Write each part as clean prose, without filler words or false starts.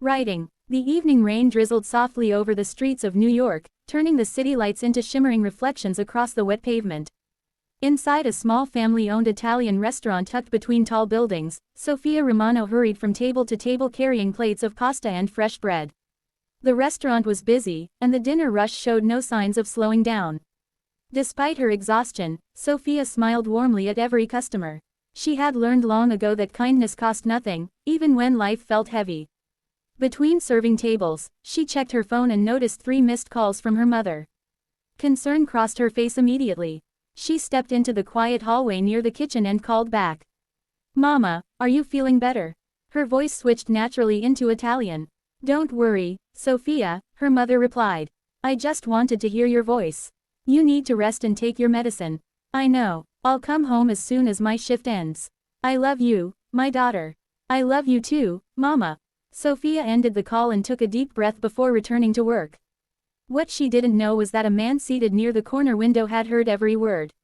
Writing. The evening rain drizzled softly over the streets of New York, turning the city lights into shimmering reflections across the wet pavement. Inside a small family-owned Italian restaurant tucked between tall buildings, Sofia Romano hurried from table to table carrying plates of pasta and fresh bread. The restaurant was busy, and the dinner rush showed no signs of slowing down. Despite her exhaustion, Sofia smiled warmly at every customer. She had learned long ago that kindness cost nothing, even when life felt heavy. Between serving tables, she checked her phone and noticed 3 missed calls from her mother. Concern crossed her face immediately. She stepped into the quiet hallway near the kitchen and called back. "Mama, are you feeling better?" Her voice switched naturally into Italian. "Don't worry, Sofia," her mother replied. "I just wanted to hear your voice. You need to rest and take your medicine." "I know. I'll come home as soon as my shift ends. I love you, my daughter." "I love you too, Mama." Sofia ended the call and took a deep breath before returning to work. What she didn't know was that a man seated near the corner window had heard every word.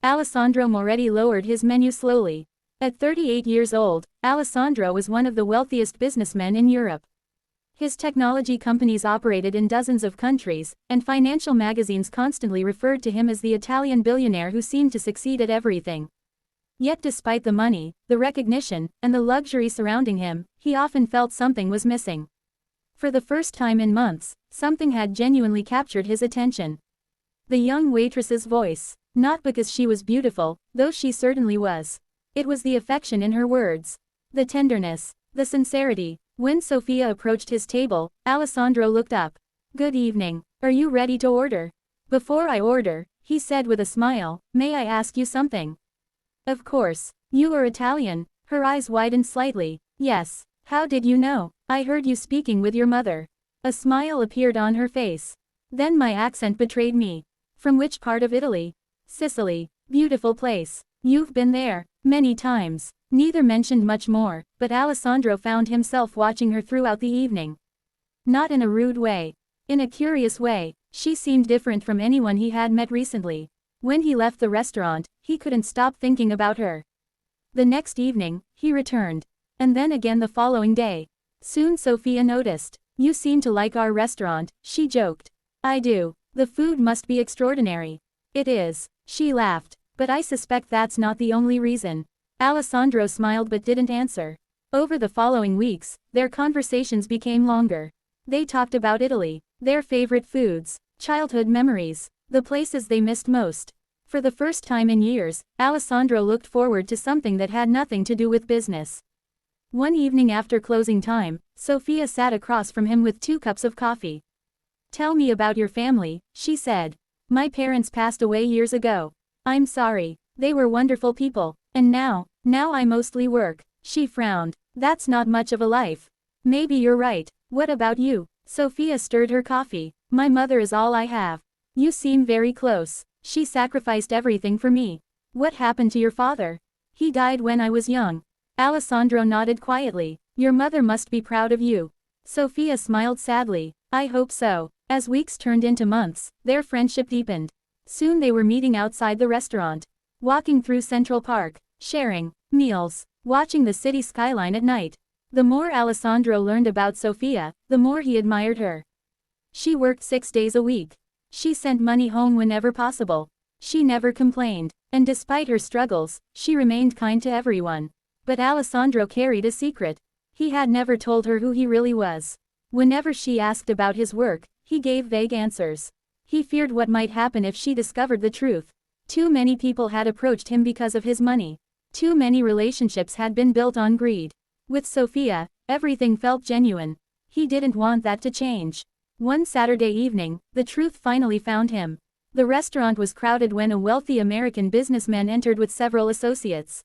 Alessandro Moretti lowered his menu slowly. At 38 years old, Alessandro was one of the wealthiest businessmen in Europe. His technology companies operated in dozens of countries, and financial magazines constantly referred to him as the Italian billionaire who seemed to succeed at everything. Yet despite the money, the recognition, and the luxury surrounding him, he often felt something was missing. For the first time in months, something had genuinely captured his attention. The young waitress's voice. Not because she was beautiful, though she certainly was. It was the affection in her words. The tenderness. The sincerity. When Sofia approached his table, Alessandro looked up. "Good evening. Are you ready to order?" "Before I order," he said with a smile, "may I ask you something?" "Of course. You are Italian." Her eyes widened slightly. "Yes. How did you know?" "I heard you speaking with your mother." A smile appeared on her face. "Then my accent betrayed me." "From which part of Italy?" "Sicily. Beautiful place. You've been there." "Many times." Neither mentioned much more, but Alessandro found himself watching her throughout the evening. Not in a rude way. In a curious way, she seemed different from anyone he had met recently. When he left the restaurant, he couldn't stop thinking about her. The next evening, he returned. And then again the following day. Soon Sofia noticed. "You seem to like our restaurant," she joked. "I do. The food must be extraordinary." "It is." She laughed. "But I suspect that's not the only reason." Alessandro smiled but didn't answer. Over the following weeks, their conversations became longer. They talked about Italy, their favorite foods, childhood memories, the places they missed most. For the first time in years, Alessandro looked forward to something that had nothing to do with business. One evening after closing time, Sofia sat across from him with 2 cups of coffee. "Tell me about your family," she said. "My parents passed away years ago." "I'm sorry. They were wonderful people. And now I mostly work." She frowned. "That's not much of a life." "Maybe you're right. What about you?" Sofia stirred her coffee. "My mother is all I have." "You seem very close." "She sacrificed everything for me." "What happened to your father?" "He died when I was young." Alessandro nodded quietly. "Your mother must be proud of you." Sofia smiled sadly. "I hope so." As weeks turned into months, their friendship deepened. Soon they were meeting outside the restaurant, walking through Central Park, sharing meals, watching the city skyline at night. The more Alessandro learned about Sofia, the more he admired her. She worked 6 days a week. She sent money home whenever possible. She never complained, and despite her struggles, she remained kind to everyone. But Alessandro carried a secret. He had never told her who he really was. Whenever she asked about his work, he gave vague answers. He feared what might happen if she discovered the truth. Too many people had approached him because of his money. Too many relationships had been built on greed. With Sofia, everything felt genuine. He didn't want that to change. One Saturday evening, the truth finally found him. The restaurant was crowded when a wealthy American businessman entered with several associates.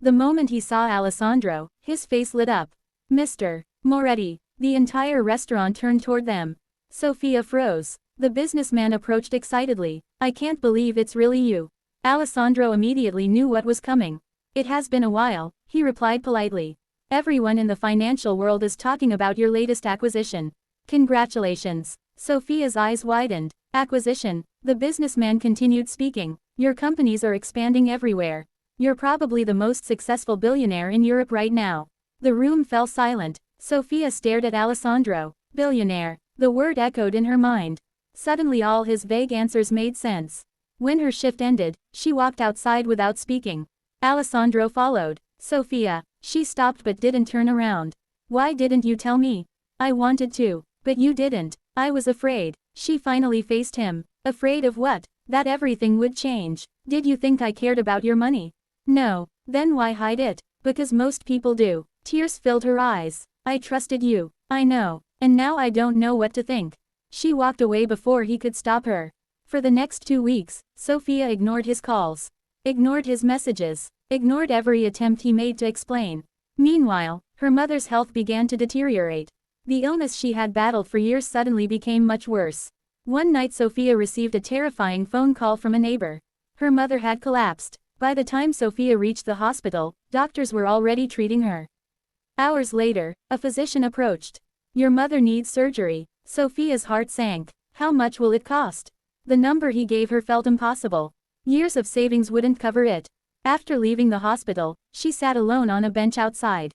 The moment he saw Alessandro, his face lit up. "Mr. Moretti." The entire restaurant turned toward them. Sofia froze. The businessman approached excitedly. "I can't believe it's really you." Alessandro immediately knew what was coming. "It has been a while," he replied politely. "Everyone in the financial world is talking about your latest acquisition." "Congratulations." Sofia's eyes widened. "Acquisition?" The businessman continued speaking. "Your companies are expanding everywhere. You're probably the most successful billionaire in Europe right now." The room fell silent. Sofia stared at Alessandro. Billionaire. The word echoed in her mind. Suddenly all his vague answers made sense. When her shift ended, she walked outside without speaking. Alessandro followed. Sofia. She stopped but didn't turn around. Why didn't you tell me? I wanted to. But you didn't. I was afraid. She finally faced him. Afraid of what? That everything would change. Did you think I cared about your money? No. Then why hide it? Because most people do. Tears filled her eyes. I trusted you. I know. And now I don't know what to think. She walked away before he could stop her. For the next 2 weeks, Sofia ignored his calls. Ignored his messages. Ignored every attempt he made to explain. Meanwhile, her mother's health began to deteriorate. The illness she had battled for years suddenly became much worse. One night Sofia received a terrifying phone call from a neighbor. Her mother had collapsed. By the time Sofia reached the hospital, doctors were already treating her. Hours later, a physician approached. Your mother needs surgery. Sofia's heart sank. How much will it cost? The number he gave her felt impossible. Years of savings wouldn't cover it. After leaving the hospital, she sat alone on a bench outside.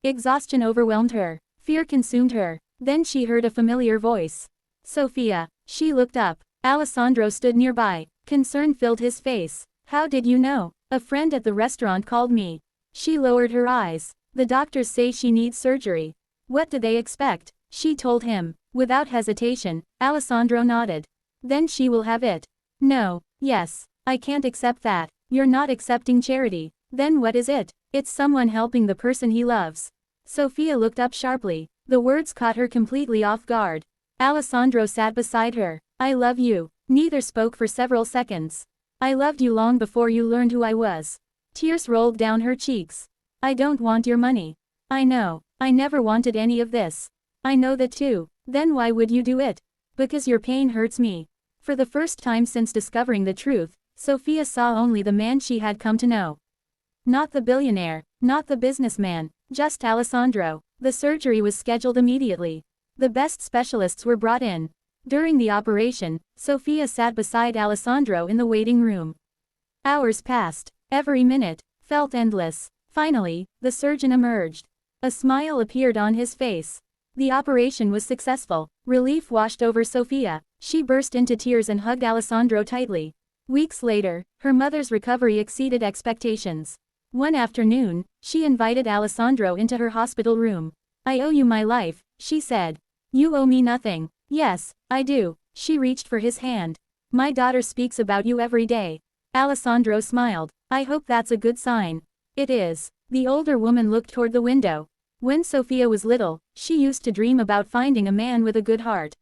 Exhaustion overwhelmed her. Fear consumed her. Then she heard a familiar voice. Sofia. She looked up. Alessandro stood nearby. Concern filled his face. How did you know? A friend at the restaurant called me. She lowered her eyes. The doctors say she needs surgery. What do they expect? She told him. Without hesitation, Alessandro nodded. Then she will have it. No. Yes. I can't accept that. You're not accepting charity. Then what is it? It's someone helping the person he loves. Sofia looked up sharply. The words caught her completely off guard. Alessandro sat beside her. I love you. Neither spoke for several seconds. I loved you long before you learned who I was. Tears rolled down her cheeks. I don't want your money. I know. I never wanted any of this. I know that too. Then why would you do it? Because your pain hurts me. For the first time since discovering the truth, Sofia saw only the man she had come to know. Not the billionaire, not the businessman, just Alessandro. The surgery was scheduled immediately. The best specialists were brought in. During the operation, Sofia sat beside Alessandro in the waiting room. Hours passed. Every minute felt endless. Finally, the surgeon emerged. A smile appeared on his face. The operation was successful. Relief washed over Sofia. She burst into tears and hugged Alessandro tightly. Weeks later, her mother's recovery exceeded expectations. One afternoon, she invited Alessandro into her hospital room. I owe you my life, she said. You owe me nothing. Yes, I do. She reached for his hand. My daughter speaks about you every day. Alessandro smiled. I hope that's a good sign. It is. The older woman looked toward the window. When Sofia was little, she used to dream about finding a man with a good heart.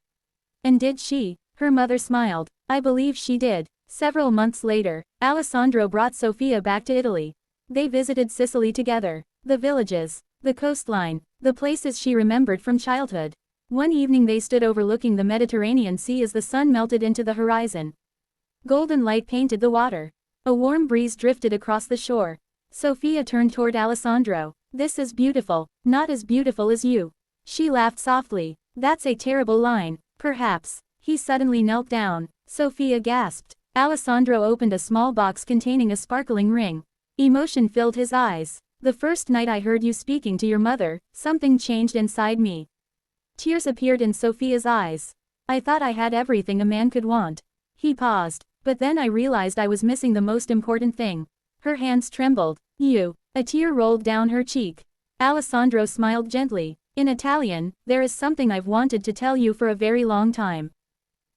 And did she? Her mother smiled. I believe she did. Several months later, Alessandro brought Sofia back to Italy. They visited Sicily together. The villages, the coastline, the places she remembered from childhood. One evening they stood overlooking the Mediterranean Sea as the sun melted into the horizon. Golden light painted the water. A warm breeze drifted across the shore. Sofia turned toward Alessandro. This is beautiful, not as beautiful as you. She laughed softly. That's a terrible line. Perhaps. He suddenly knelt down. Sofia gasped. Alessandro opened a small box containing a sparkling ring. Emotion filled his eyes. The first night I heard you speaking to your mother, something changed inside me. Tears appeared in Sofia's eyes. I thought I had everything a man could want. He paused. But then I realized I was missing the most important thing. Her hands trembled. You. A tear rolled down her cheek. Alessandro smiled gently. In Italian, there is something I've wanted to tell you for a very long time.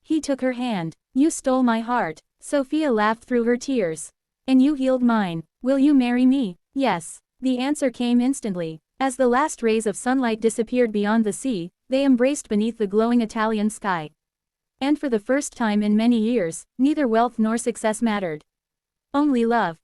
He took her hand. You stole my heart. Sofia laughed through her tears. And you healed mine. Will you marry me? Yes. The answer came instantly. As the last rays of sunlight disappeared beyond the sea, they embraced beneath the glowing Italian sky. And for the first time in many years, neither wealth nor success mattered. Only love.